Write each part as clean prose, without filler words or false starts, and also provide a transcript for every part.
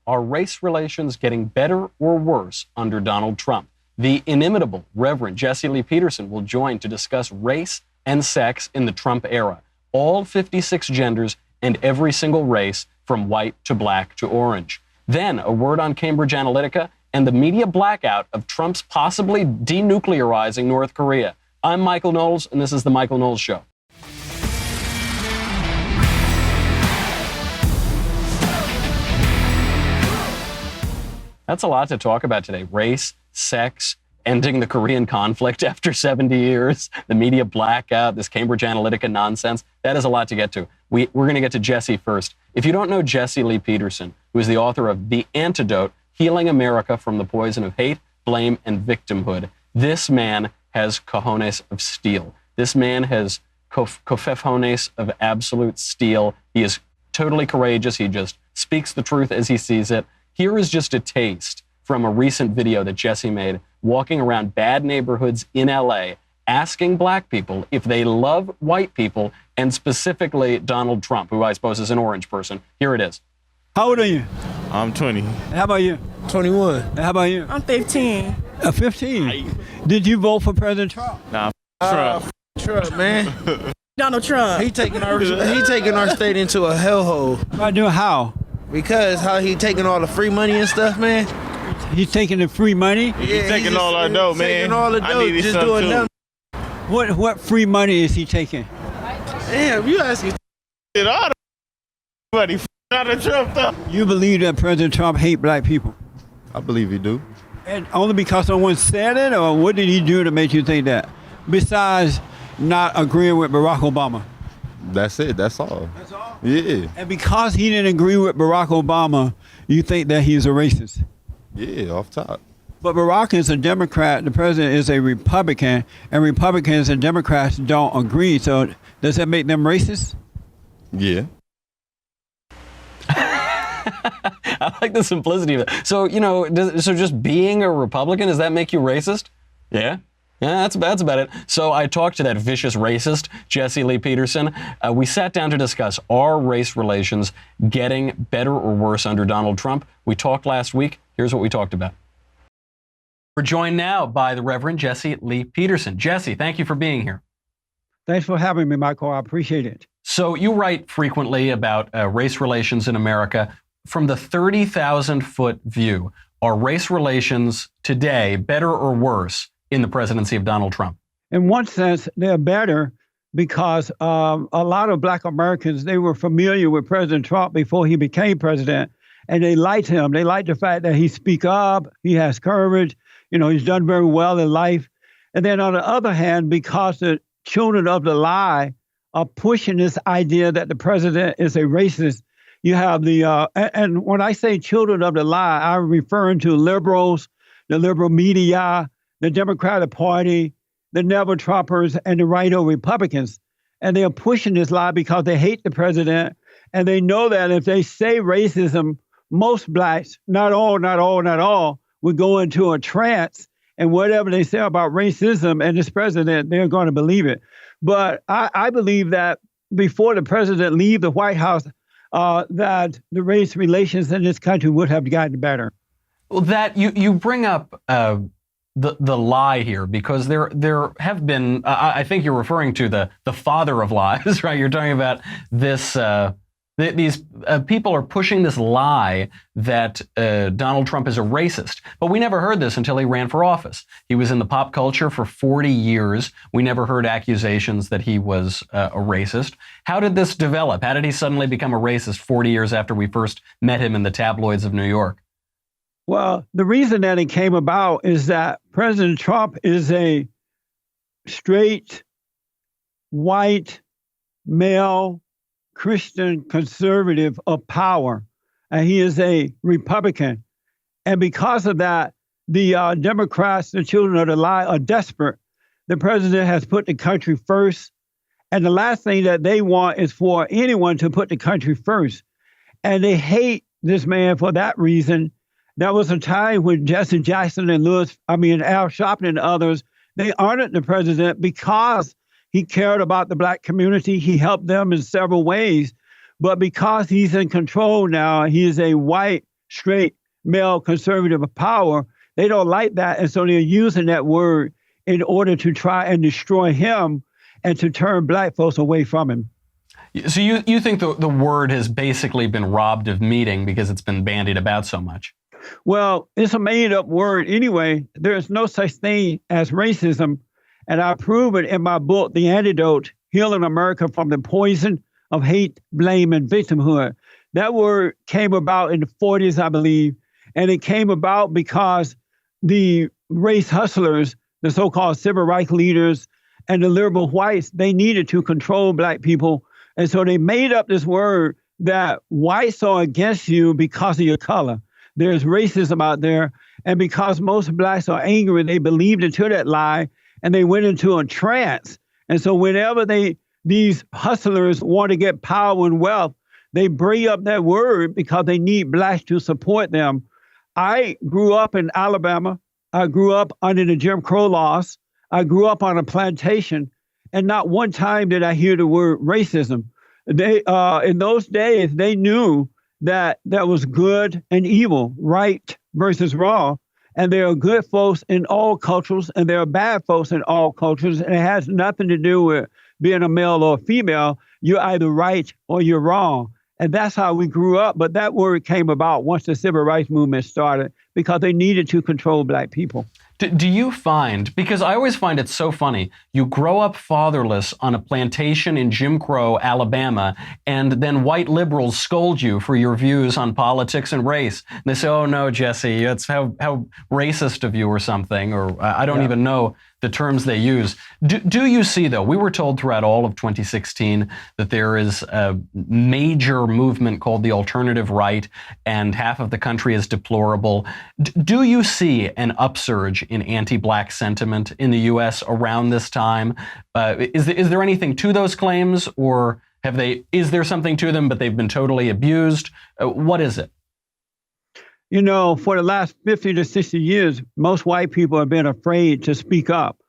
Are race relations getting better or worse under Donald Trump? The inimitable Reverend Jesse Lee Peterson will join to discuss race and sex in the Trump era. All 56 genders and every single race from white to black to orange. Then a word on Cambridge Analytica and the media blackout of Trump's possibly denuclearizing North Korea. I'm Michael Knowles, and this is The Michael Knowles Show. That's a lot to talk about today. Race, sex, ending the Korean conflict after 70 years, the media blackout, this Cambridge Analytica nonsense. That is a lot to get to. We're going to get to Jesse first. If you don't know Jesse Lee Peterson, who is the author of The Antidote, Healing America from the Poison of Hate, Blame, and Victimhood, this man has cojones of steel. This man has cofejones of absolute steel. He is totally courageous. He just speaks the truth as he sees it. Here is just a taste from a recent video that Jesse made walking around bad neighborhoods in LA, asking black people if they love white people, and specifically Donald Trump, who I suppose is an orange person. Here it is. How old are you? I'm 20. How about you? 21. How about you? I'm 15. 15. Did you vote for President Trump? Nah, Trump. Trump, man. Donald Trump. He taking our state into a hellhole. I do how? Because how he taking all the free money and stuff, man. He's taking the free money? Yeah, He's taking all our dough, man. Taking all the I dough, needed just some doing too. nothing. What free money is he taking? Damn, you asking. Get all the money. Out of Trump, though. You believe that President Trump hate black people? I believe he do. And only because someone said it, or what did he do to make you think that? Besides not agreeing with Barack Obama? That's it. That's all. That's all? Yeah. And because he didn't agree with Barack Obama, you think that he's a racist? Yeah, off top. But Barack is a Democrat, the president is a Republican, and Republicans and Democrats don't agree. So does that make them racist? Yeah. I like the simplicity of it. So, so just being a Republican, does that make you racist? Yeah. Yeah, that's about it. So I talked to that vicious racist, Jesse Lee Peterson. We sat down to discuss, are race relations getting better or worse under Donald Trump? We talked last week. Here's what we talked about. We're joined now by the Reverend Jesse Lee Peterson. Jesse, thank you for being here. Thanks for having me, Michael. I appreciate it. So you write frequently about race relations in America. From the 30,000-foot view, are race relations today better or worse in the presidency of Donald Trump? In one sense, they're better because a lot of black Americans, they were familiar with President Trump before he became president, and they liked him. They liked the fact that he speaks up, he has courage, he's done very well in life. And then on the other hand, because the children of the lie are pushing this idea that the president is a racist, you have and when I say children of the lie, I'm referring to liberals, the liberal media, the Democratic Party, the Never Trumpers, and the right-wing Republicans. And they are pushing this lie because they hate the president. And they know that if they say racism, most blacks, not all, would go into a trance. And whatever they say about racism and this president, they're going to believe it. But I believe that before the president leave the White House, that the race relations in this country would have gotten better. Well, that you bring up the lie here, because there have been, I think you're referring to the father of lies, right? You're talking about this. These people are pushing this lie that Donald Trump is a racist. But we never heard this until he ran for office. He was in the pop culture for 40 years. We never heard accusations that he was a racist. How did this develop? How did he suddenly become a racist 40 years after we first met him in the tabloids of New York? Well, the reason that it came about is that President Trump is a straight, white, male, Christian conservative of power, and he is a Republican. And because of that, the Democrats, the children of the lie, are desperate. The president has put the country first, and the last thing that they want is for anyone to put the country first. And they hate this man for that reason. There was a time when Jesse Jackson and Al Sharpton and others, they honored the president because he cared about the black community. He helped them in several ways. But because he's in control now, he is a white, straight male conservative power. They don't like that. And so they're using that word in order to try and destroy him and to turn black folks away from him. So you think the word has basically been robbed of meaning because it's been bandied about so much? Well, it's a made-up word anyway. There's no such thing as racism, and I prove it in my book, The Antidote, Healing America from the Poison of Hate, Blame, and Victimhood. That word came about in the 40s, I believe, and it came about because the race hustlers, the so-called civil rights leaders, and the liberal whites, they needed to control black people. And so they made up this word that whites are against you because of your color. There's racism out there. And because most blacks are angry, they believed into that lie and they went into a trance. And so whenever these hustlers want to get power and wealth, they bring up that word because they need blacks to support them. I grew up in Alabama. I grew up under the Jim Crow laws. I grew up on a plantation. And not one time did I hear the word racism. They, in those days, they knew that there was good and evil, right versus wrong. And there are good folks in all cultures, and there are bad folks in all cultures. And it has nothing to do with being a male or a female. You're either right or you're wrong. And that's how we grew up. But that word came about once the civil rights movement started because they needed to control black people. Do you find, because I always find it so funny, you grow up fatherless on a plantation in Jim Crow, Alabama, and then white liberals scold you for your views on politics and race. And they say, oh no, Jesse, that's how racist of you or something, or I don't even know the terms they use. Do you see, though, we were told throughout all of 2016 that there is a major movement called the alternative right, and half of the country is deplorable. Do you see an upsurge in anti-black sentiment in the U.S. around this time? Is there anything to those claims, or is there something to them, but they've been totally abused? What is it? You know, for the last 50 to 60 years, most white people have been afraid to speak up.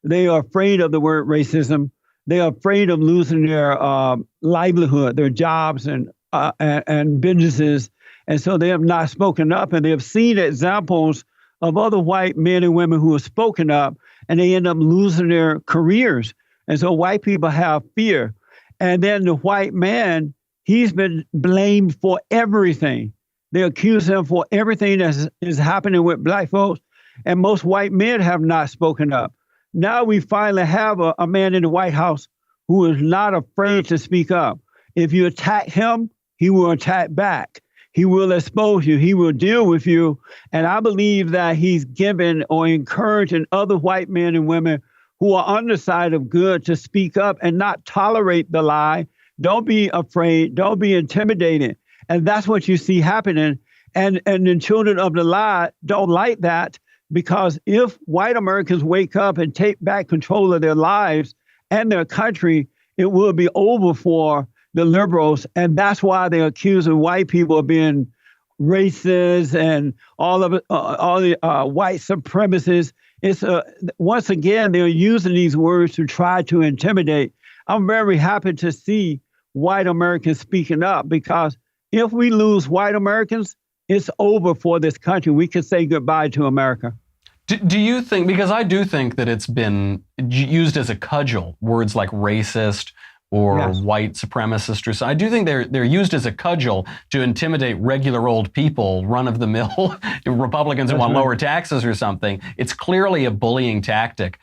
They are afraid of the word racism. They are afraid of losing their livelihood, their jobs and businesses. And so they have not spoken up, and they have seen examples of other white men and women who have spoken up, and they end up losing their careers. And so white people have fear. And then the white man, he's been blamed for everything. They accuse him for everything that is happening with black folks, and most white men have not spoken up. Now we finally have a man in the White House who is not afraid to speak up. If you attack him, he will attack back. He will expose you. He will deal with you. And I believe that he's given or encouraging other white men and women who are on the side of good to speak up and not tolerate the lie. Don't be afraid. Don't be intimidated. And that's what you see happening. And the children of the lie don't like that, because if white Americans wake up and take back control of their lives and their country, it will be over for the liberals. And that's why they're accusing white people of being racist and all the white supremacists. It's once again, they're using these words to try to intimidate. I'm very happy to see white Americans speaking up, because if we lose white Americans, it's over for this country. We can say goodbye to America. Do you think, because I do think that it's been used as a cudgel, words like racist or white supremacist, or so, I do think they're used as a cudgel to intimidate regular old people, run-of-the-mill Republicans who want lower taxes or something. It's clearly a bullying tactic.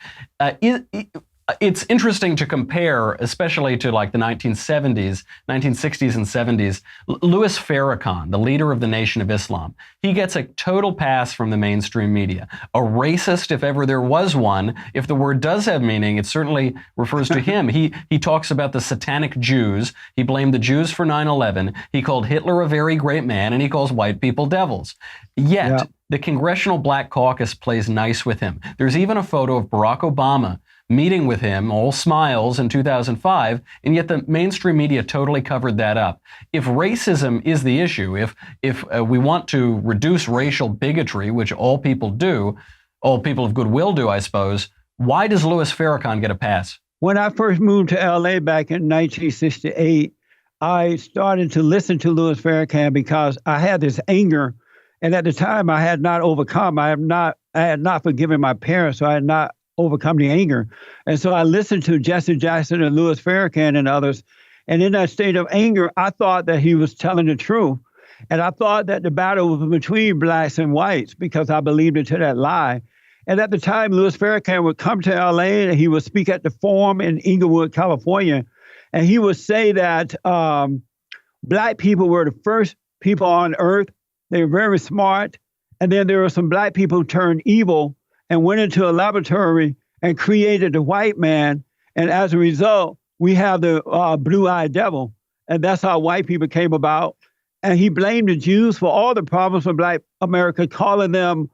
It's interesting to compare, especially to like the 1960s and 70s. Louis Farrakhan, the leader of the Nation of Islam, he gets a total pass from the mainstream media. A racist, if ever there was one. If the word does have meaning, it certainly refers to him. He talks about the satanic Jews. He blamed the Jews for 9/11. He called Hitler a very great man, and he calls white people devils. Yet, the Congressional Black Caucus plays nice with him. There's even a photo of Barack Obama meeting with him, all smiles, in 2005, and yet the mainstream media totally covered that up. If racism is the issue, if we want to reduce racial bigotry, which all people do, all people of goodwill do, I suppose, why does Louis Farrakhan get a pass? When I first moved to LA back in 1968, I started to listen to Louis Farrakhan because I had this anger And at the time, I had not overcome. I had not forgiven my parents, so I had not overcome the anger. And so I listened to Jesse Jackson and Louis Farrakhan and others. And in that state of anger, I thought that he was telling the truth. And I thought that the battle was between blacks and whites because I believed into that lie. And at the time, Louis Farrakhan would come to LA and he would speak at the Forum in Inglewood, California. And he would say that black people were the first people on earth. They were very smart. And then there were some black people who turned evil and went into a laboratory and created the white man. And as a result, we have the blue-eyed devil. And that's how white people came about. And he blamed the Jews for all the problems with black America, calling them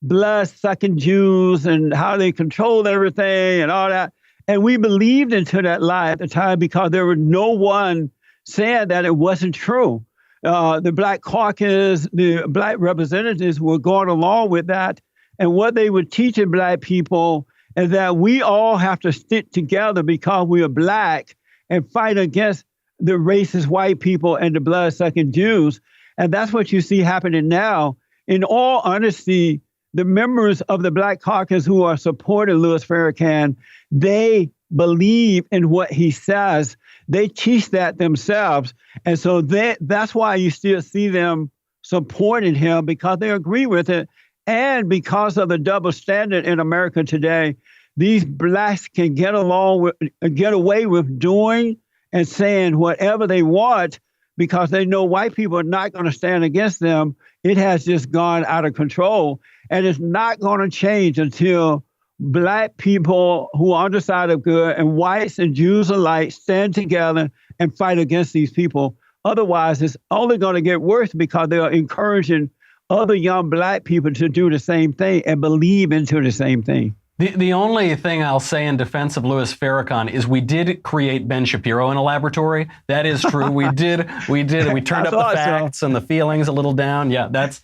blood-sucking Jews and how they controlled everything and all that. And we believed into that lie at the time because there was no one saying that it wasn't true. The Black Caucus, the black representatives were going along with that. And what they were teaching black people is that we all have to stick together because we are black and fight against the racist white people and the blood-sucking Jews. And that's what you see happening now. In all honesty, the members of the Black Caucus who are supporting Louis Farrakhan, they believe in what he says. They teach that themselves. And so that's why you still see them supporting him, because they agree with it. And because of the double standard in America today, these blacks can get away with doing and saying whatever they want because they know white people are not going to stand against them. It has just gone out of control. And it's not going to change until black people who are on the side of good and whites and Jews alike stand together and fight against these people. Otherwise, it's only going to get worse because they are encouraging other young black people to do the same thing and believe into the same thing. The only thing I'll say in defense of Louis Farrakhan is we did create Ben Shapiro in a laboratory. That is true. We did. We turned up the facts and the feelings a little down. Yeah, that's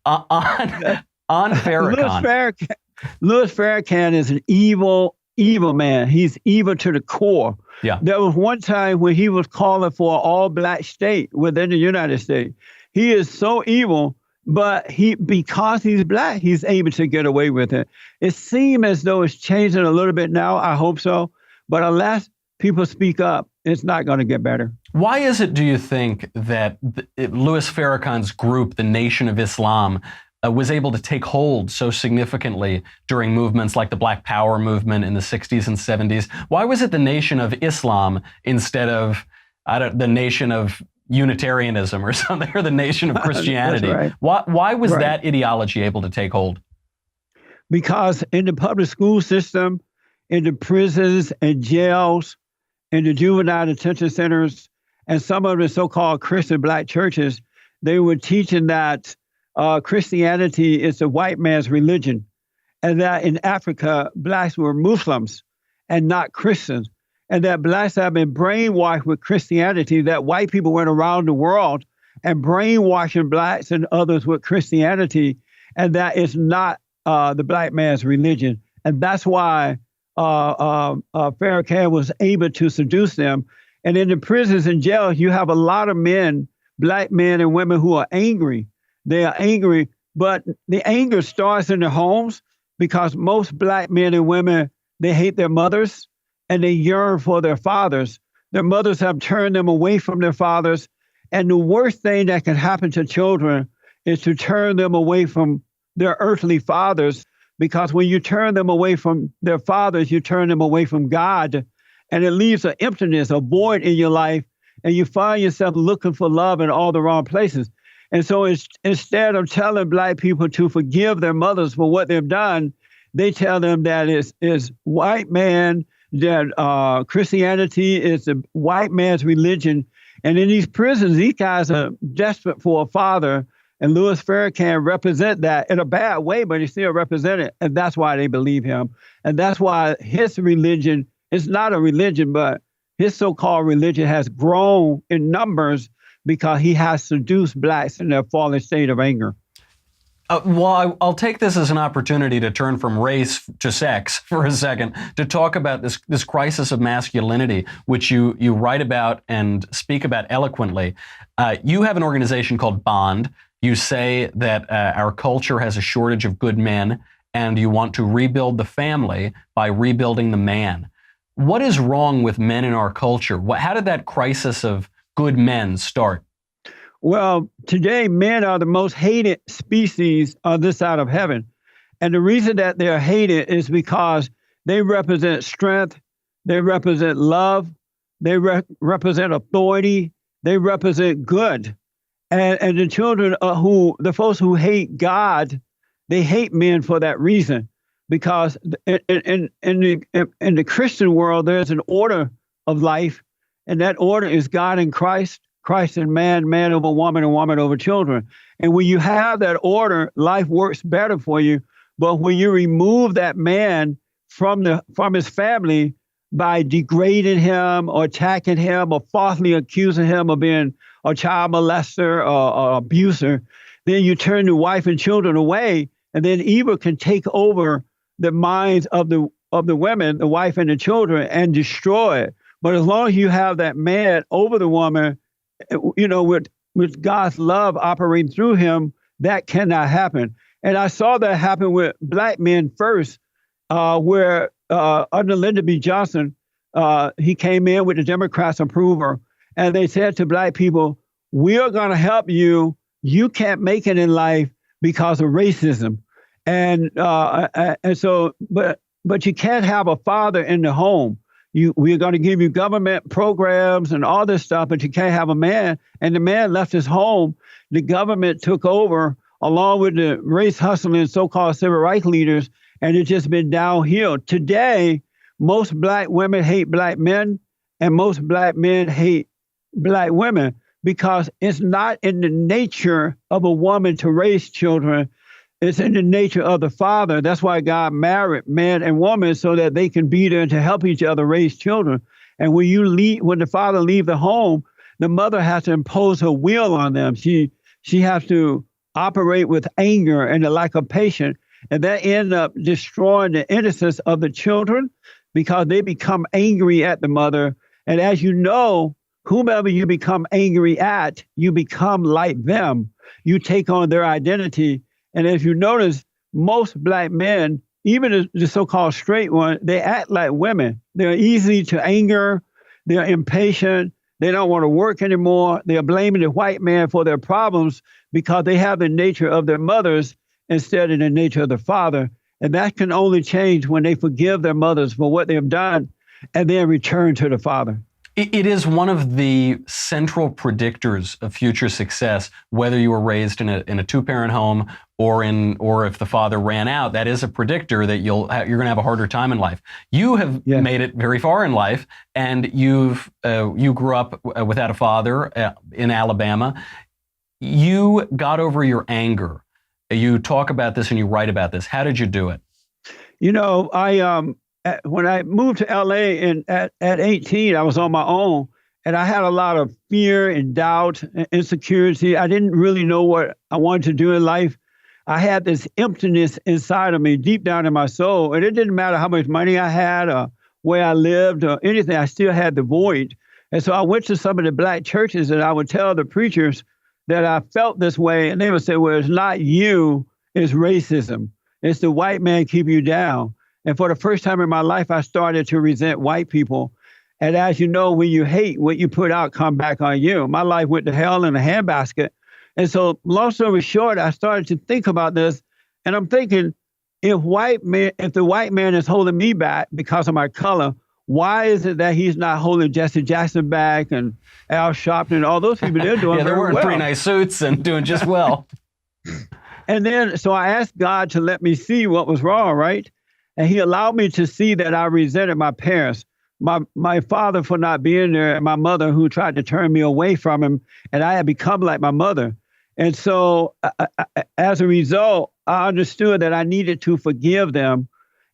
on Farrakhan. Louis Farrakhan is an evil man. He's evil to the core. Yeah. There was one time when he was calling for an all-black state within the United States. He is so evil. But because he's black, he's able to get away with it. It seems as though it's changing a little bit now. I hope so. But unless people speak up, it's not going to get better. Why is it, do you think, that Louis Farrakhan's group, the Nation of Islam, was able to take hold so significantly during movements like the Black Power movement in the 60s and 70s? Why was it the Nation of Islam instead of the Nation of Unitarianism or something, or the Nation of Christianity? Right. Why was that ideology able to take hold? Because in the public school system, in the prisons and jails, in the juvenile detention centers, and some of the so-called Christian black churches, they were teaching that Christianity is a white man's religion, and that in Africa, blacks were Muslims and not Christians. And that blacks have been brainwashed with Christianity, that white people went around the world and brainwashing blacks and others with Christianity, and that is not the black man's religion. And that's why Farrakhan was able to seduce them. And in the prisons and jails, you have a lot of men, black men and women who are angry. They are angry, but the anger starts in their homes because most black men and women, they hate their mothers. And they yearn for their fathers. Their mothers have turned them away from their fathers. And the worst thing that can happen to children is to turn them away from their earthly fathers, because when you turn them away from their fathers, you turn them away from God. And it leaves an emptiness, a void in your life, and you find yourself looking for love in all the wrong places. And so instead of telling black people to forgive their mothers for what they've done, they tell them that it's white man, that Christianity is a white man's religion. And in these prisons, these guys are desperate for a father. And Louis Farrakhan represent that in a bad way, but he still represent it. And that's why they believe him. And that's why his religion is not a religion, but his so-called religion has grown in numbers because he has seduced blacks in their fallen state of anger. Well, I'll take this as an opportunity to turn from race to sex for a second, to talk about this crisis of masculinity, which you write about and speak about eloquently. You have an organization called Bond. You say that our culture has a shortage of good men, and you want to rebuild the family by rebuilding the man. What is wrong with men in our culture? How did that crisis of good men start? Well, today, men are the most hated species on this side of heaven. And the reason that they're hated is because they represent strength, they represent love, they represent authority, they represent good. And the children the folks who hate God, they hate men for that reason. Because in the Christian world, there's an order of life, and that order is God and Christ, Christ and man, man over woman, and woman over children. And when you have that order, life works better for you. But when you remove that man from his family by degrading him or attacking him or falsely accusing him of being a child molester or abuser, then you turn the wife and children away, and then evil can take over the minds of the women, the wife and the children, and destroy it. But as long as you have that man over the woman, with God's love operating through him, that cannot happen. And I saw that happen with black men first, where under Lyndon B. Johnson, he came in with the Democrats' approval, and they said to black people, "We are going to help you. You can't make it in life because of racism." And so, but you can't have a father in the home. We're going to give you government programs and all this stuff, but you can't have a man. And the man left his home. The government took over along with the race hustling so-called civil rights leaders, and it's just been downhill. Today, most black women hate black men, and most black men hate black women because it's not in the nature of a woman to raise children. It's in the nature of the father. That's why God married man and woman so that they can be there to help each other raise children. And when the father leaves the home, the mother has to impose her will on them. She has to operate with anger and a lack of patience, and that ends up destroying the innocence of the children because they become angry at the mother. And as you know, whomever you become angry at, you become like them. You take on their identity. And as you notice, most black men, even the so-called straight ones, they act like women. They're easy to anger. They're impatient. They don't want to work anymore. They're blaming the white man for their problems because they have the nature of their mothers instead of the nature of the father. And that can only change when they forgive their mothers for what they've done and then return to the father. It is one of the central predictors of future success, whether you were raised in a two-parent home or if the father ran out. That is a predictor that you're going to have a harder time in life. You have made it very far in life, and you grew up without a father in Alabama. You got over your anger. You talk about this and you write about this. How did you do it? When I moved to LA at 18, I was on my own, and I had a lot of fear and doubt and insecurity. I didn't really know what I wanted to do in life. I had this emptiness inside of me, deep down in my soul, and it didn't matter how much money I had or where I lived or anything. I still had the void. And so I went to some of the black churches, and I would tell the preachers that I felt this way, and they would say, "Well, it's not you, it's racism. It's the white man keeping you down." And for the first time in my life, I started to resent white people. And as you know, when you hate, what you put out come back on you. My life went to hell in a handbasket. And so, long story short, I started to think about this. And I'm thinking, if the white man is holding me back because of my color, why is it that he's not holding Jesse Jackson back and Al Sharpton and all those people? They're doing they're wearing pretty nice suits and doing just well. And then, so I asked God to let me see what was wrong, right? And he allowed me to see that I resented my parents, my father for not being there, and my mother who tried to turn me away from him. And I had become like my mother. And so as a result, I understood that I needed to forgive them.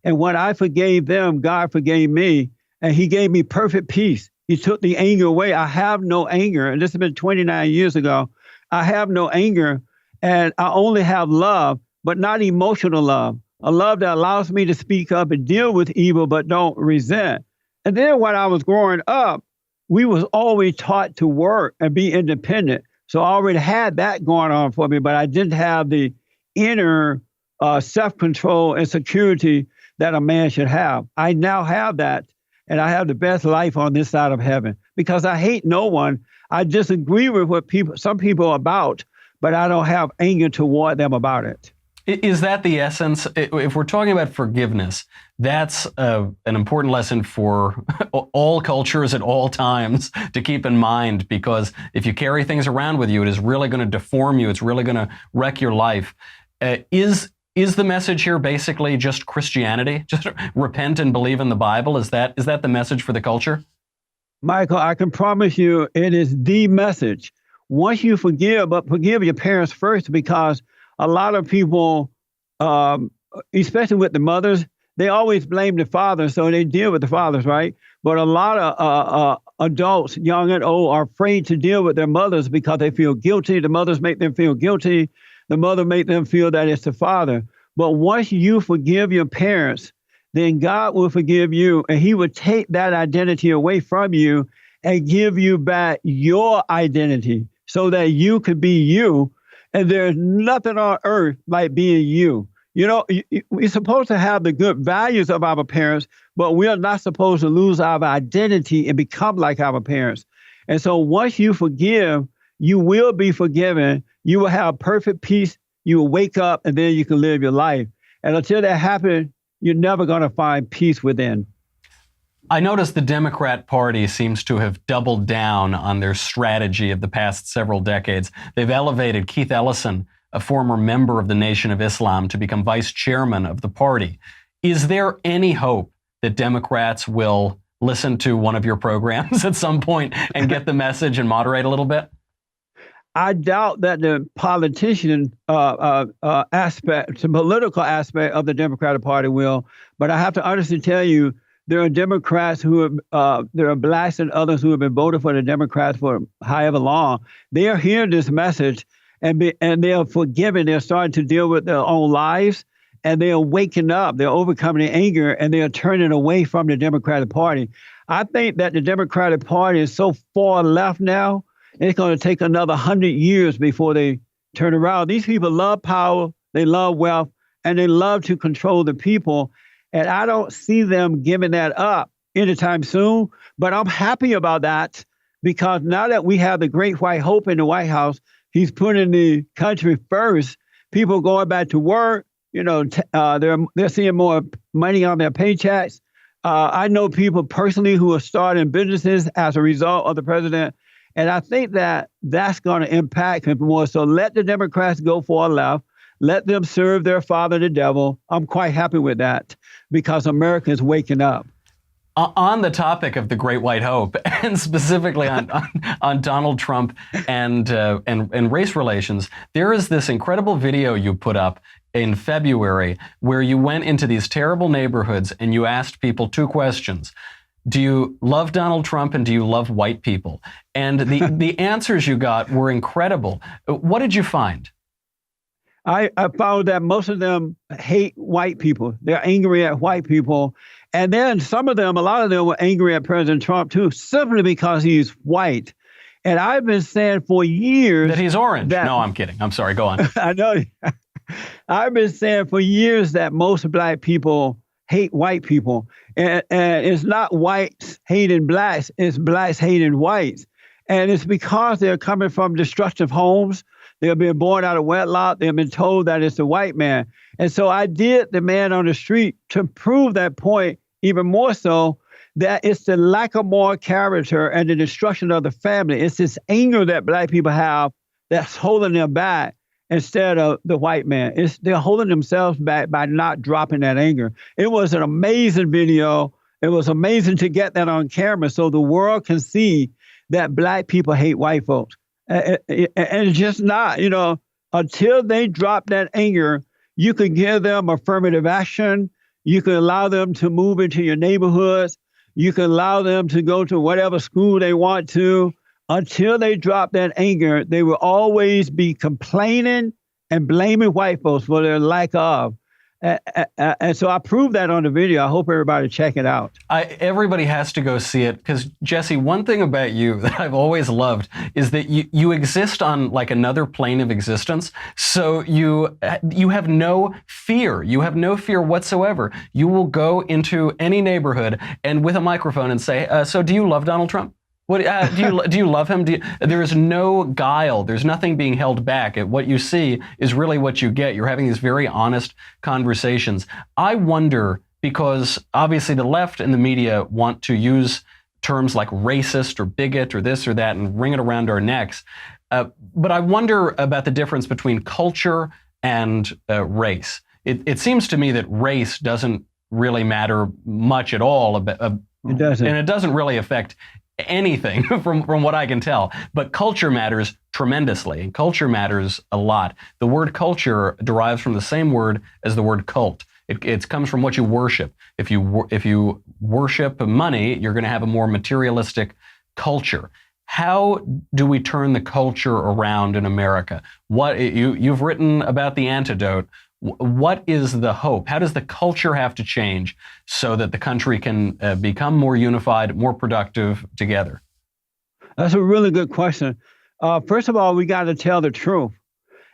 And when I forgave them, God forgave me. And he gave me perfect peace. He took the anger away. I have no anger. And this has been 29 years ago. I have no anger. And I only have love, but not emotional love. A love that allows me to speak up and deal with evil, but don't resent. And then when I was growing up, we was always taught to work and be independent. So I already had that going on for me, but I didn't have the inner self-control and security that a man should have. I now have that, and I have the best life on this side of heaven because I hate no one. I disagree with what some people about, but I don't have anger toward them about it. Is that the essence? If we're talking about forgiveness, that's an important lesson for all cultures at all times to keep in mind, because if you carry things around with you, it is really going to deform you. It's really going to wreck your life. Is the message here basically just Christianity? Just repent and believe in the Bible? Is that the message for the culture? Michael, I can promise you it is the message. Once you forgive, but forgive your parents first, because a lot of people, especially with the mothers, they always blame the fathers, so they deal with the fathers, right? But a lot of adults, young and old, are afraid to deal with their mothers because they feel guilty. The mothers make them feel guilty. The mother make them feel that it's the father. But once you forgive your parents, then God will forgive you, and he will take that identity away from you and give you back your identity so that you could be you. And there's nothing on earth like being you. You know, we're supposed to have the good values of our parents, but we are not supposed to lose our identity and become like our parents. And so once you forgive, you will be forgiven. You will have perfect peace. You will wake up, and then you can live your life. And until that happens, you're never going to find peace within. I noticed the Democrat Party seems to have doubled down on their strategy of the past several decades. They've elevated Keith Ellison, a former member of the Nation of Islam, to become vice chairman of the party. Is there any hope that Democrats will listen to one of your programs at some point and get the message and moderate a little bit? I doubt that the politician aspect, the political aspect of the Democratic Party will, but I have to honestly tell you, there are Democrats there are blacks and others who have been voting for the Democrats for however long. They are hearing this message and they are forgiving. They're starting to deal with their own lives, and they are waking up. They're overcoming the anger, and they are turning away from the Democratic Party. I think that the Democratic Party is so far left now, it's going to take another 100 years before they turn around. These people love power, they love wealth, and they love to control the people. And I don't see them giving that up anytime soon. But I'm happy about that, because now that we have the great white hope in the White House, he's putting the country first. People going back to work, you know, they're seeing more money on their paychecks. I know people personally who are starting businesses as a result of the president. And I think that that's going to impact him more. So let the Democrats go far left. Let them serve their father, the devil. I'm quite happy with that, because America is waking up. On the topic of the Great White Hope, and specifically on Donald Trump and race relations, there is this incredible video you put up in February where you went into these terrible neighborhoods and you asked people two questions. Do you love Donald Trump, and do you love white people? And the answers you got were incredible. What did you find? I found that most of them hate white people. They're angry at white people. And then a lot of them were angry at President Trump too, simply because he's white. And I've been saying for years that he's orange. No, I'm kidding. I'm sorry. Go on. I know. I've been saying for years that most black people hate white people. And it's not whites hating blacks, it's blacks hating whites. And it's because they're coming from destructive homes. They're being born out of wedlock. They've been told that it's the white man. And so I did the man on the street to prove that point even more so, that it's the lack of moral character and the destruction of the family. It's this anger that black people have that's holding them back instead of the white man. They're holding themselves back by not dropping that anger. It was an amazing video. It was amazing to get that on camera so the world can see that black people hate white folks. And it's just not, until they drop that anger, you can give them affirmative action. You can allow them to move into your neighborhoods. You can allow them to go to whatever school they want to. Until they drop that anger, they will always be complaining and blaming white folks for their lack of. And so I proved that on the video. I hope everybody check it out. Everybody has to go see it because, Jesse, one thing about you that I've always loved is that you exist on like another plane of existence. So you have no fear. You have no fear whatsoever. You will go into any neighborhood and with a microphone and say, so do you love Donald Trump? What, do you love him? There is no guile. There's nothing being held back. What you see is really what you get. You're having these very honest conversations. I wonder, because obviously the left and the media want to use terms like racist or bigot or this or that and wring it around our necks. But I wonder about the difference between culture and race. It seems to me that race doesn't really matter much at all. It doesn't. And it doesn't really affect anything from what I can tell. But culture matters tremendously, and culture matters a lot. The word culture derives from the same word as the word cult. It comes from what you worship. If you worship money, you're going to have a more materialistic culture. How do we turn the culture around in America? You've written about the antidote. What is the hope? How does the culture have to change so that the country can become more unified, more productive together? That's a really good question. First of all, we got to tell the truth.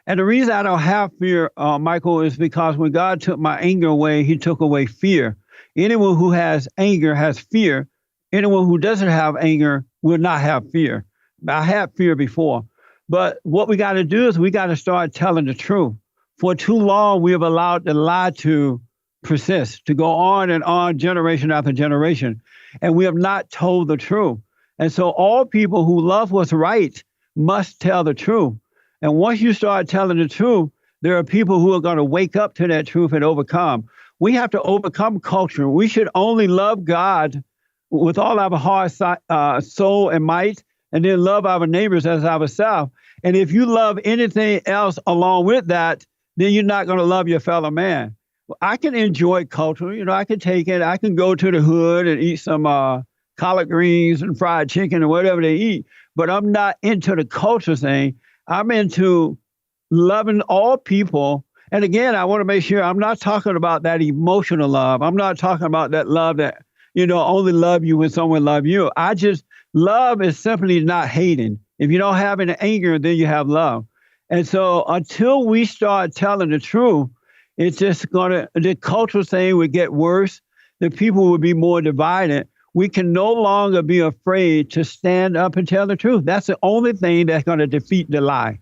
And the reason I don't have fear, Michael, is because when God took my anger away, he took away fear. Anyone who has anger has fear. Anyone who doesn't have anger will not have fear. I had fear before. But what we got to do is we got to start telling the truth. For too long, we have allowed the lie to persist, to go on and on, generation after generation. And we have not told the truth. And so all people who love what's right must tell the truth. And once you start telling the truth, there are people who are going to wake up to that truth and overcome. We have to overcome culture. We should only love God with all our heart, soul, and might, and then love our neighbors as ourselves. And if you love anything else along with that, then you're not going to love your fellow man. I can enjoy culture. I can take it. I can go to the hood and eat some collard greens and fried chicken or whatever they eat. But I'm not into the culture thing. I'm into loving all people. And again, I want to make sure I'm not talking about that emotional love. I'm not talking about that love that, only love you when someone love you. Love is simply not hating. If you don't have any anger, then you have love. And so until we start telling the truth, it's just the cultural thing would get worse. The people would be more divided. We can no longer be afraid to stand up and tell the truth. That's the only thing that's going to defeat the lie.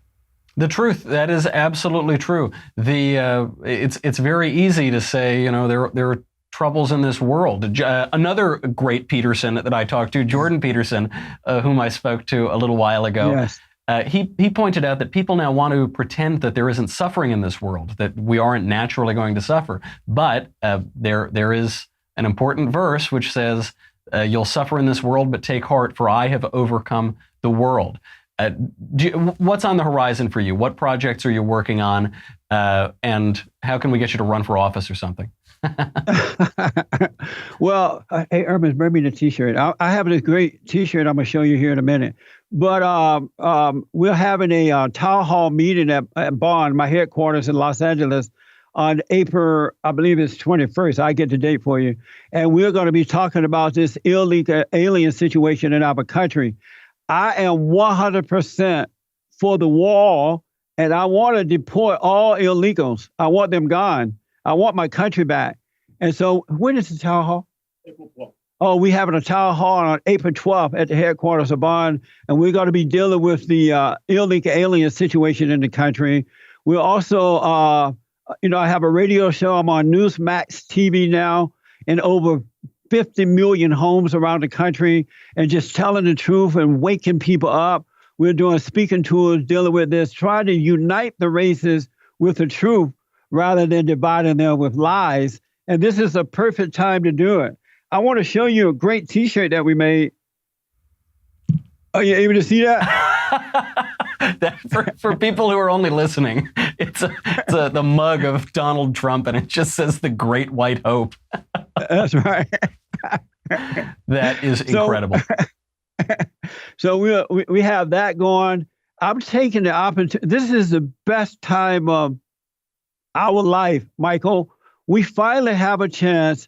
The truth, that is absolutely true. It's very easy to say, there are troubles in this world. Another great Peterson that I talked to, Jordan Peterson, whom I spoke to a little while ago. Yes. He pointed out that people now want to pretend that there isn't suffering in this world, that we aren't naturally going to suffer. But there is an important verse which says, you'll suffer in this world, but take heart, for I have overcome the world. What's on the horizon for you? What projects are you working on? And how can we get you to run for office or something? Well, hey, Urban, bring me the T-shirt. I have this great T-shirt I'm going to show you here in a minute. But we're having a town hall meeting at Bond, my headquarters in Los Angeles, on April, I believe it's 21st. I get the date for you. And we're going to be talking about this illegal alien situation in our country. I am 100% for the wall, and I want to deport all illegals. I want them gone. I want my country back. And so when is the town hall? April 12th. Oh, we're having a town hall on April 12th at the headquarters of Bond, and we're going to be dealing with the illegal alien situation in the country. We're also, I have a radio show. I'm on Newsmax TV now in over 50 million homes around the country, and just telling the truth and waking people up. We're doing speaking tours, dealing with this, trying to unite the races with the truth rather than dividing them with lies. And this is a perfect time to do it. I want to show you a great T-shirt that we made. Are you able to see that? for people who are only listening, it's the mug of Donald Trump, and it just says "The Great White Hope." That's right. That is incredible. So we have that going. I'm taking the opportunity. This is the best time of our life, Michael. we finally have a chance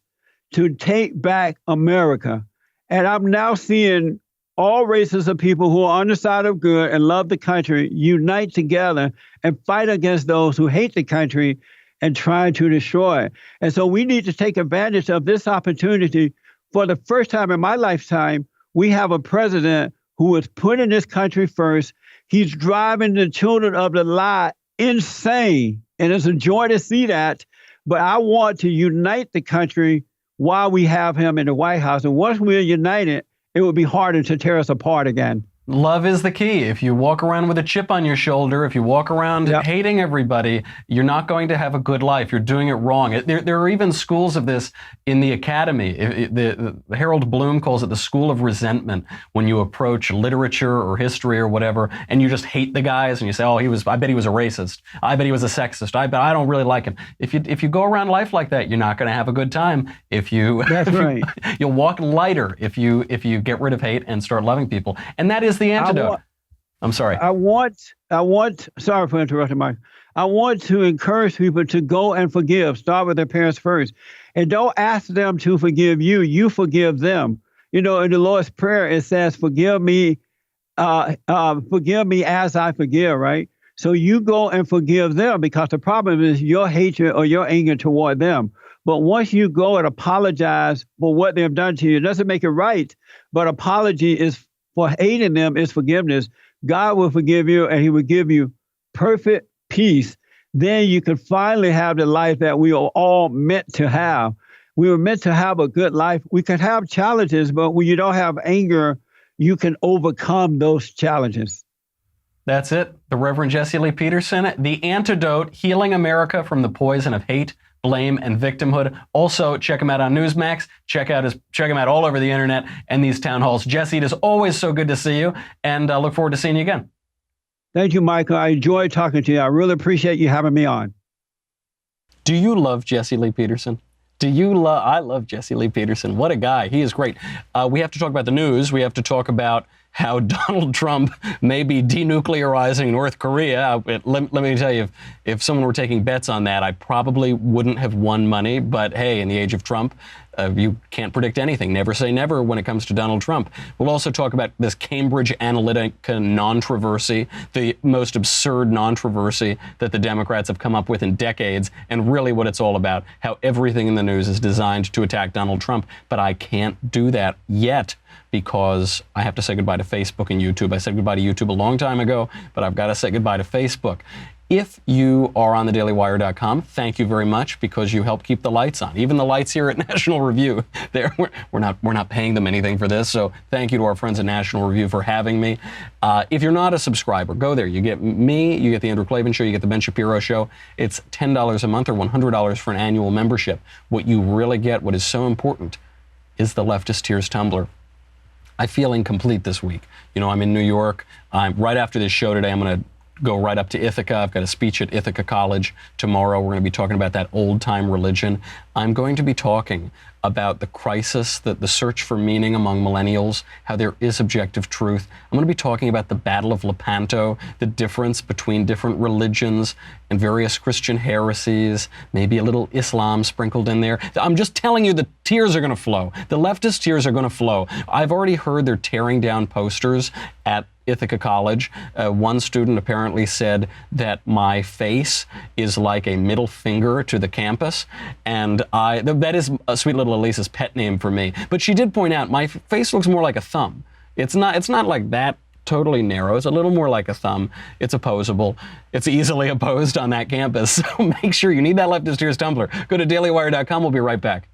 to take back America. And I'm now seeing all races of people who are on the side of good and love the country unite together and fight against those who hate the country and try to destroy it. And so we need to take advantage of this opportunity. For the first time in my lifetime, we have a president who is putting this country first. He's driving the children of the lie insane. And it's a joy to see that. But I want to unite the country while we have him in the White House. And once we're united, it would be harder to tear us apart again. Love is the key. If you walk around with a chip on your shoulder, if you walk around hating everybody, you're not going to have a good life. You're doing it wrong. There are even schools of this in the academy. The Harold Bloom calls it the school of resentment, when you approach literature or history or whatever, and you just hate the guys and you say, oh, I bet he was a racist. I bet he was a sexist. I bet I don't really like him. If you go around life like that, you're not going to have a good time. That's right. You'll walk lighter if you get rid of hate and start loving people. And that is the antidote. I'm sorry. Sorry for interrupting, Mike. I want to encourage people to go and forgive. Start with their parents first. And don't ask them to forgive you. You forgive them. You know, in the Lord's Prayer, it says, forgive me as I forgive, right? So you go and forgive them, because the problem is your hatred or your anger toward them. But once you go and apologize for what they've done to you, it doesn't make it right. But apology is for hating them is forgiveness. God will forgive you, and he will give you perfect peace. Then you can finally have the life that we are all meant to have. We were meant to have a good life. We can have challenges, but when you don't have anger, you can overcome those challenges. That's it. The Reverend Jesse Lee Peterson, The Antidote, Healing America from the Poison of Hate, Blame, and Victimhood. Also, check him out on Newsmax. Check him out all over the internet and these town halls. Jesse, it is always so good to see you, and I look forward to seeing you again. Thank you, Michael. I enjoyed talking to you. I really appreciate you having me on. Do you love Jesse Lee Peterson? I love Jesse Lee Peterson. What a guy. He is great. We have to talk about the news. We have to talk about how Donald Trump may be denuclearizing North Korea. Let me tell you, if someone were taking bets on that, I probably wouldn't have won money. But hey, in the age of Trump, you can't predict anything. Never say never when it comes to Donald Trump. We'll also talk about this Cambridge Analytica non-controversy, the most absurd non-controversy that the Democrats have come up with in decades, and really what it's all about, how everything in the news is designed to attack Donald Trump. But I can't do that yet, because I have to say goodbye to Facebook and YouTube. I said goodbye to YouTube a long time ago, but I've got to say goodbye to Facebook. If you are on thedailywire.com, thank you very much, because you help keep the lights on. Even the lights here at National Review. We're not paying them anything for this, so thank you to our friends at National Review for having me. If you're not a subscriber, go there. You get me, you get the Andrew Klavan Show, you get the Ben Shapiro Show. It's $10 a month or $100 for an annual membership. What you really get, what is so important, is the Leftist Tears Tumbler. I feel incomplete this week. You know, I'm in New York. Right after this show today, I'm going to go right up to Ithaca. I've got a speech at Ithaca College tomorrow. We're going to be talking about that old-time religion. I'm going to be talking about the crisis, the search for meaning among millennials, how there is objective truth. I'm going to be talking about the Battle of Lepanto, the difference between different religions and various Christian heresies, maybe a little Islam sprinkled in there. I'm just telling you, the tears are going to flow. The leftist tears are going to flow. I've already heard they're tearing down posters at Ithaca College. One student apparently said that my face is like a middle finger to the campus, and that is a sweet little Elisa's pet name for me. But she did point out my face looks more like a thumb. It's not like that totally narrow. It's a little more like a thumb. It's opposable. It's easily opposed on that campus. So make sure you need that Leftist Tears Tumbler. Go to dailywire.com. We'll be right back.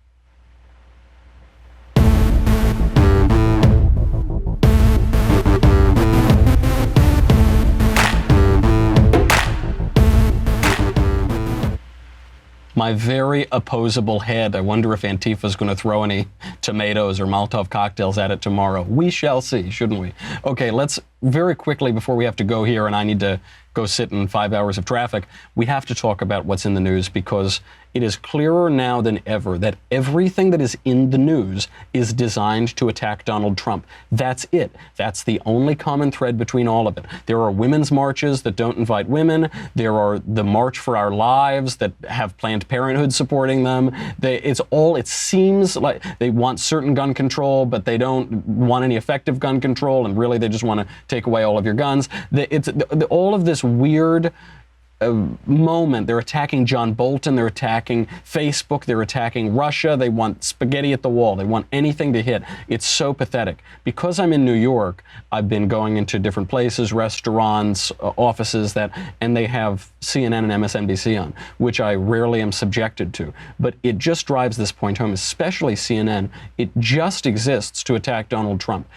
My very opposable head. I wonder if Antifa's going to throw any tomatoes or Molotov cocktails at it tomorrow. We shall see, shouldn't we? Okay, let's very quickly, before we have to go here, and I need to go sit in 5 hours of traffic. We have to talk about what's in the news because it is clearer now than ever that everything that is in the news is designed to attack Donald Trump. That's it. That's the only common thread between all of it. There are women's marches that don't invite women. There are the March for Our Lives that have Planned Parenthood supporting them. It seems like they want certain gun control, but they don't want any effective gun control, and really they just want to take away all of your guns. All of this weird moment. They're attacking John Bolton. They're attacking Facebook. They're attacking Russia. They want spaghetti at the wall. They want anything to hit. It's so pathetic. Because I'm in New York, I've been going into different places, restaurants, offices, and they have CNN and MSNBC on, which I rarely am subjected to. But it just drives this point home, especially CNN. It just exists to attack Donald Trump.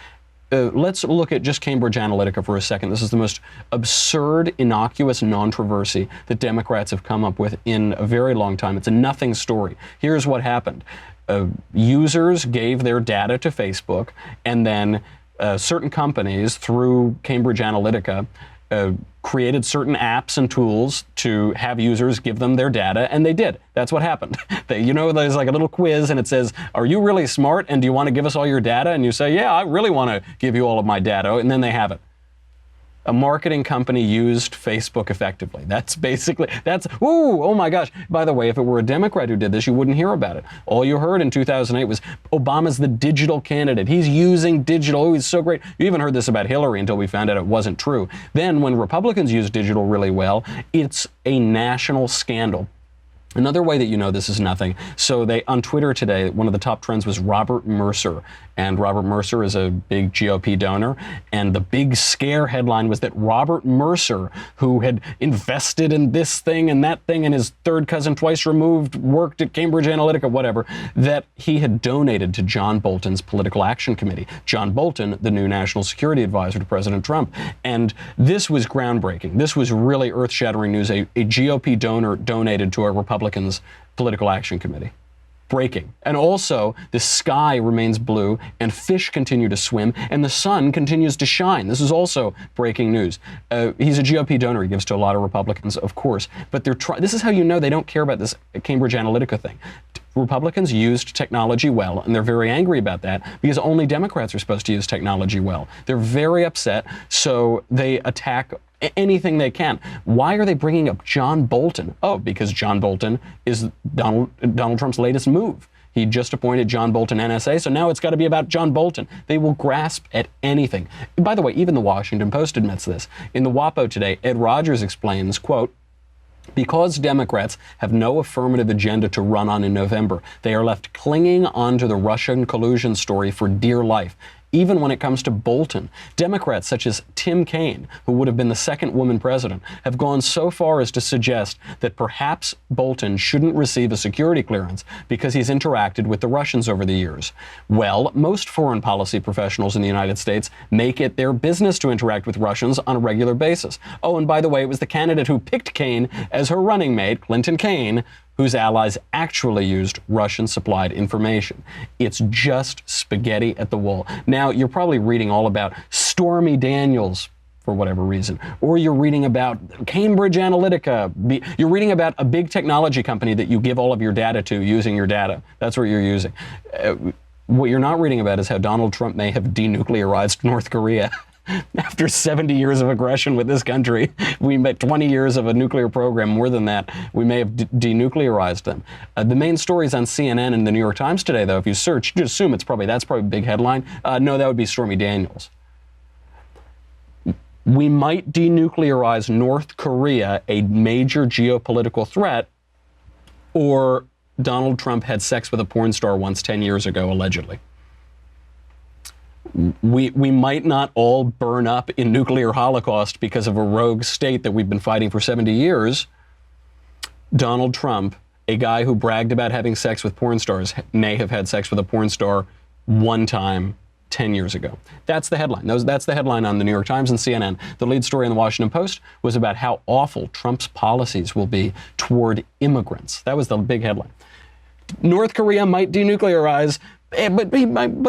Let's look at just Cambridge Analytica for a second. This is the most absurd, innocuous controversy that Democrats have come up with in a very long time. It's a nothing story. Here's what happened. Users gave their data to Facebook, and then certain companies, through Cambridge Analytica, created certain apps and tools to have users give them their data, and they did. That's what happened. There's like a little quiz, and it says, are you really smart, and do you want to give us all your data? And you say, yeah, I really want to give you all of my data, and then they have it. A marketing company used Facebook effectively. Oh my gosh. By the way, if it were a Democrat who did this, you wouldn't hear about it. All you heard in 2008 was Obama's the digital candidate. He's using digital. Oh, he's so great. You even heard this about Hillary until we found out it wasn't true. Then when Republicans use digital really well, it's a national scandal. Another way that you know this is nothing. So on Twitter today, one of the top trends was Robert Mercer. And Robert Mercer is a big GOP donor. And the big scare headline was that Robert Mercer, who had invested in this thing and that thing, and his third cousin twice removed, worked at Cambridge Analytica, whatever, that he had donated to John Bolton's Political Action Committee. John Bolton, the new national security advisor to President Trump. And this was groundbreaking. This was really earth-shattering news. A GOP donor donated to a Republican's Political Action Committee. Breaking. And also, the sky remains blue, and fish continue to swim, and the sun continues to shine. This is also breaking news. He's a GOP donor. He gives to a lot of Republicans, of course. But this is how you know they don't care about this Cambridge Analytica thing. Republicans used technology well, and they're very angry about that because only Democrats are supposed to use technology well. They're very upset, so they attack anything they can. Why are they bringing up John Bolton? Oh, because John Bolton is Donald Trump's latest move. He just appointed John Bolton NSA, so now it's got to be about John Bolton. They will grasp at anything. By the way, even the Washington Post admits this. In the WAPO today, Ed Rogers explains, quote, because Democrats have no affirmative agenda to run on in November, they are left clinging onto the Russian collusion story for dear life. Even when it comes to Bolton, Democrats such as Tim Kaine, who would have been the second woman president, have gone so far as to suggest that perhaps Bolton shouldn't receive a security clearance because he's interacted with the Russians over the years. Well, most foreign policy professionals in the United States make it their business to interact with Russians on a regular basis. Oh, and by the way, it was the candidate who picked Kaine as her running mate, Clinton Kaine, whose allies actually used Russian-supplied information. It's just spaghetti at the wall. Now, you're probably reading all about Stormy Daniels, for whatever reason, or you're reading about Cambridge Analytica. You're reading about a big technology company that you give all of your data to using your data. That's what you're using. What you're not reading about is how Donald Trump may have denuclearized North Korea. After 70 years of aggression with this country, we met 20 years of a nuclear program, more than that. We may have denuclearized them. The main stories on CNN and the New York Times today, though, if you search, just assume that's probably a big headline. No, that would be Stormy Daniels. We might denuclearize North Korea, a major geopolitical threat, or Donald Trump had sex with a porn star once 10 years ago, allegedly. We might not all burn up in nuclear holocaust because of a rogue state that we've been fighting for 70 years. Donald Trump, a guy who bragged about having sex with porn stars, may have had sex with a porn star one time 10 years ago. That's the headline. That's the headline on the New York Times and CNN. The lead story in the Washington Post was about how awful Trump's policies will be toward immigrants. That was the big headline. North Korea might denuclearize. But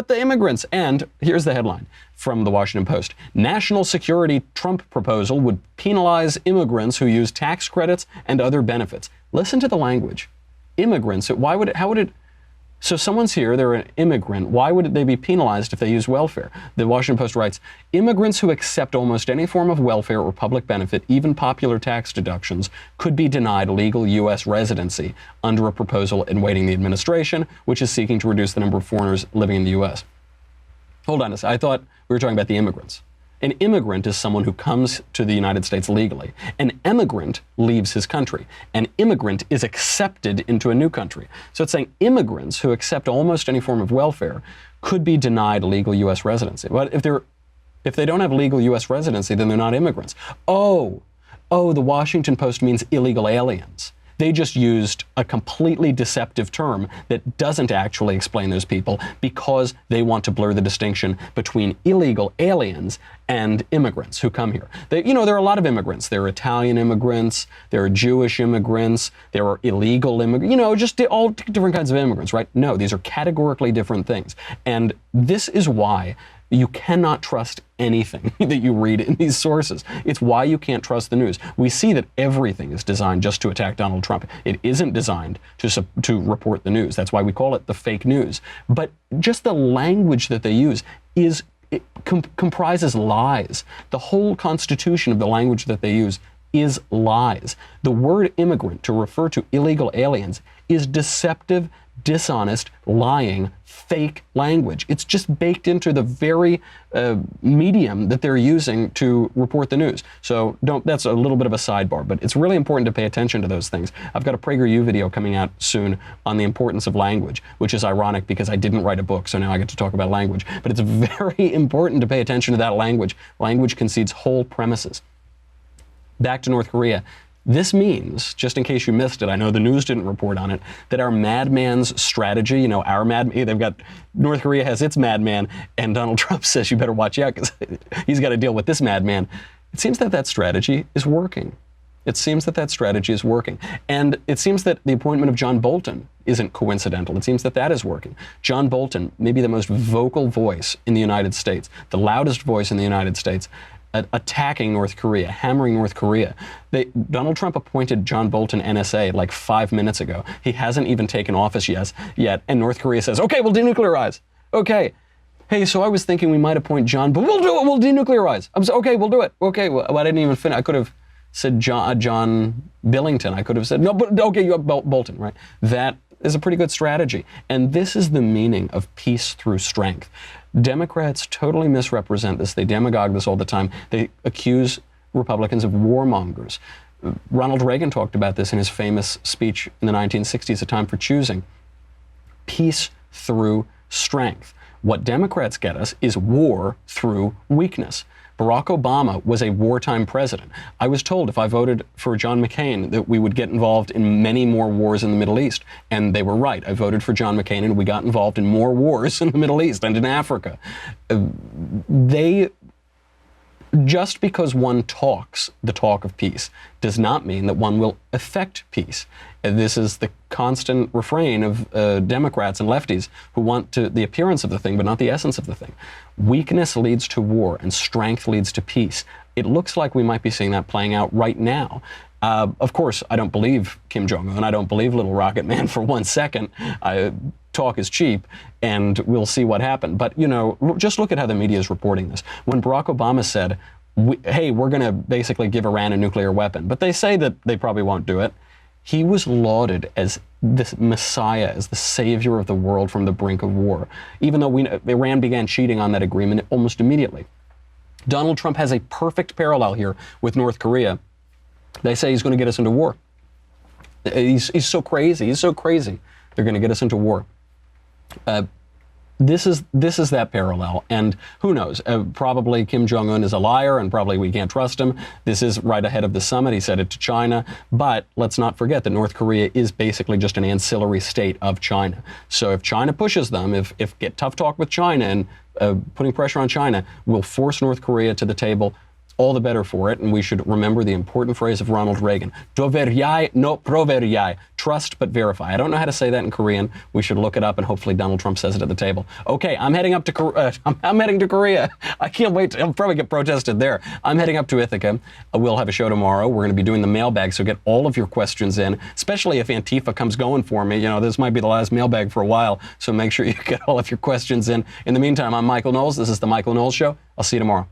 the immigrants, and here's the headline from the Washington Post. National security Trump proposal would penalize immigrants who use tax credits and other benefits. Listen to the language. Immigrants, how would it, so someone's here, they're an immigrant. Why would they be penalized if they use welfare? The Washington Post writes, immigrants who accept almost any form of welfare or public benefit, even popular tax deductions, could be denied legal U.S. residency under a proposal awaiting the administration, which is seeking to reduce the number of foreigners living in the U.S. Hold on a second. I thought we were talking about the immigrants. An immigrant is someone who comes to the United States legally. An emigrant leaves his country. An immigrant is accepted into a new country. So it's saying immigrants who accept almost any form of welfare could be denied legal U.S. residency. But if they don't have legal U.S. residency, then they're not immigrants. Oh, the Washington Post means illegal aliens. They just used a completely deceptive term that doesn't actually explain those people because they want to blur the distinction between illegal aliens and immigrants who come here. There are a lot of immigrants. There are Italian immigrants, there are Jewish immigrants, there are illegal immigrants, just all different kinds of immigrants, right? No, these are categorically different things. And this is why you cannot trust anything that you read in these sources. It's why you can't trust the news. We see that everything is designed just to attack Donald Trump. It isn't designed to report the news. That's why we call it the fake news. But just the language that they use comprises lies. The whole constitution of the language that they use is lies. The word immigrant to refer to illegal aliens is deceptive, dishonest, lying, fake language. It's just baked into the very medium that they're using to report the news. So that's a little bit of a sidebar, but it's really important to pay attention to those things. I've got a PragerU video coming out soon on the importance of language, which is ironic because I didn't write a book, so now I get to talk about language. But it's very important to pay attention to that language. Language concedes whole premises. Back to North Korea. This means, just in case you missed it, I know the news didn't report on it, that our madman's strategy, North Korea has its madman, and Donald Trump says you better watch out because he's got to deal with this madman. It seems that strategy is working. It seems that strategy is working. And it seems that the appointment of John Bolton isn't coincidental. It seems that is working. John Bolton, maybe the most vocal voice in the United States, the loudest voice in the United States, attacking North Korea, hammering North Korea. Donald Trump appointed John Bolton NSA like 5 minutes ago. He hasn't even taken office yet, and North Korea says, okay, we'll denuclearize. Okay. Hey, so I was thinking we might appoint John, but we'll do it, we'll denuclearize. Okay, we'll do it. Okay, well, I didn't even finish. I could have said John Billington. I could have said, no, but okay, you have Bolton, right? That is a pretty good strategy. And this is the meaning of peace through strength. Democrats totally misrepresent this. They demagogue this all the time. They accuse Republicans of warmongers. Ronald Reagan talked about this in his famous speech in the 1960s, A Time for Choosing. Peace through strength. What Democrats get us is war through weakness. Barack Obama was a wartime president. I was told if I voted for John McCain that we would get involved in many more wars in the Middle East. And they were right. I voted for John McCain and we got involved in more wars in the Middle East and in Africa. Just because one talks the talk of peace does not mean that one will effect peace. This is the constant refrain of Democrats and lefties who want the appearance of the thing, but not the essence of the thing. Weakness leads to war and strength leads to peace. It looks like we might be seeing that playing out right now. Of course, I don't believe Kim Jong-un. I don't believe Little Rocket Man for 1 second. Talk is cheap, and we'll see what happened. But, just look at how the media is reporting this. When Barack Obama said, hey, we're going to basically give Iran a nuclear weapon, but they say that they probably won't do it. He was lauded as this messiah, as the savior of the world from the brink of war, even though Iran began cheating on that agreement almost immediately. Donald Trump has a perfect parallel here with North Korea. They say he's going to get us into war. He's so crazy. He's so crazy. They're going to get us into war. This is that parallel, and who knows? Probably Kim Jong-un is a liar, and probably we can't trust him. This is right ahead of the summit. He said it to China, but let's not forget that North Korea is basically just an ancillary state of China. So if China pushes them, if get tough talk with China and putting pressure on China will force North Korea to the table, all the better for it. And we should remember the important phrase of Ronald Reagan, doveryai no proveryai, trust but verify. I don't know how to say that in Korean. We should look it up, and hopefully Donald Trump says it at the table. Okay, I'm heading up to I'm heading to Korea. I can't wait. I'll probably get protested there. I'm heading up to Ithaca. We'll have a show tomorrow. We're going to be doing the mailbag, so get all of your questions in, especially if Antifa comes going for me. You know, this might be the last mailbag for a while, so make sure you get all of your questions in. In the meantime, I'm Michael Knowles. This is The Michael Knowles Show. I'll see you tomorrow.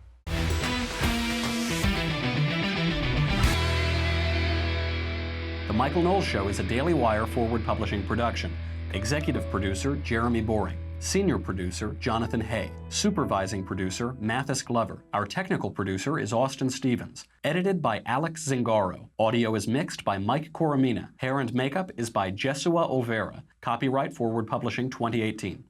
The Michael Knowles Show is a Daily Wire Forward Publishing production. Executive producer, Jeremy Boring. Senior producer, Jonathan Hay. Supervising producer, Mathis Glover. Our technical producer is Austin Stevens. Edited by Alex Zingaro. Audio is mixed by Mike Coromina. Hair and makeup is by Jesua Olvera. Copyright Forward Publishing 2018.